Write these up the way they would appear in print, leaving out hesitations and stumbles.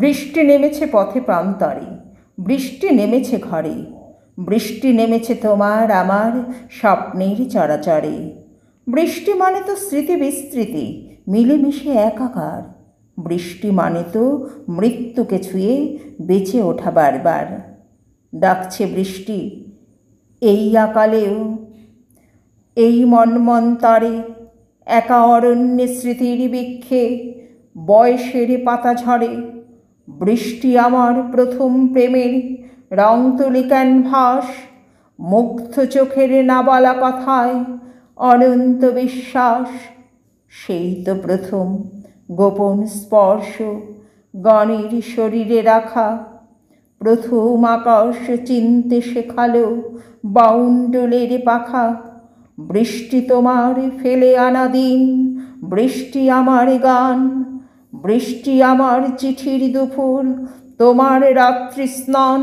বৃষ্টি নেমেছে পথে প্রান্তরে, বৃষ্টি নেমেছে ঘরে, বৃষ্টি নেমেছে তোমার আমার স্বপ্নের চরাচরে। বৃষ্টি মানে তো স্মৃতি বিস্মৃতি মিলেমিশে একাকার। বৃষ্টি মানে তো মৃত্যুকে ছুঁয়ে বেঁচে ওঠা বারবার। ডাকছে বৃষ্টি এই আকালেও, এই মন্বন্তরে, একা অরণ্যে স্মৃতির বৃক্ষে বয়সের পাতা ঝরে। বৃষ্টি আমার প্রথম প্রেমের রং তুলি ক্যানভাস, মুগ্ধ চোখের নাবালা কথায় অনন্ত বিশ্বাস। সেই তো প্রথম গোপন স্পর্শ গণের শরীরে রাখা, প্রথম আকাশ চিনতে শেখালো বাউন্ডুলের পাখা। বৃষ্টি তোমার ফেলে আনা দিন, বৃষ্টি আমার গান, বৃষ্টি আমার চিঠির দুপুর, তোমার রাত্রি স্নান।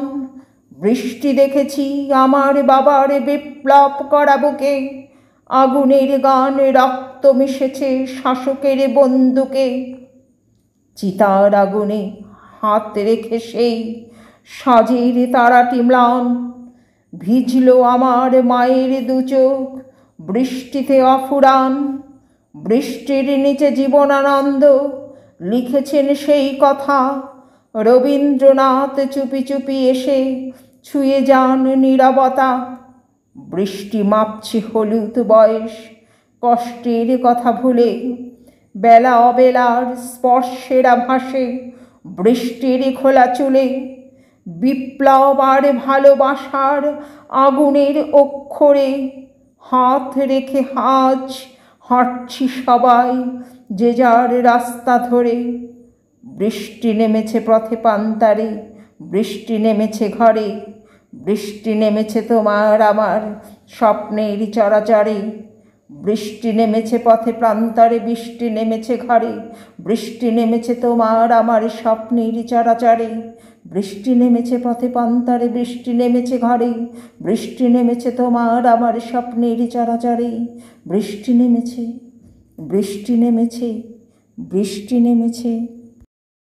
বৃষ্টি দেখেছি আমার বাবার বিপ্লব করা বুকে, আগুনের গান রক্ত মিশেছে শাসকের বন্দুকে। চিতার আগুনে হাত রেখে সেই সাজের তারাটি ম্লান, ভিজল আমার মায়ের দুচোখ বৃষ্টিতে অফুরান। বৃষ্টির নিচে জীবনানন্দ লিখেছেন সেই কথা, রবীন্দ্রনাথ চুপি চুপি এসে ছুঁয়ে যান নীরবতা। বৃষ্টি মাপছে হলুদ বয়স কষ্টের কথা ভুলে, বেলা অবেলার স্পর্শের আভাসে বৃষ্টির খোলা চুলে। বিপ্লব আর ভালোবাসার আগুনের অক্ষরে হাত রেখে আজ হাঁটছি সবাই যে যার রাস্তা ধরে। বৃষ্টি নেমেছে পথে প্রান্তরে, বৃষ্টি নেমেছে ঘরে, বৃষ্টি নেমেছে তোমার আমার স্বপ্নের চরাচরে। বৃষ্টি নেমেছে পথে প্রান্তরে, বৃষ্টি নেমেছে ঘরে, বৃষ্টি নেমেছে তোমার আমার স্বপ্নের চরাচরে। বৃষ্টি নেমেছে পথে প্রান্তরে, বৃষ্টি নেমেছে ঘরে, বৃষ্টি নেমেছে তোমার আমার স্বপ্নের চরাচরে। বৃষ্টি নেমেছে, বৃষ্টি নেমেছে, বৃষ্টি নেমেছে।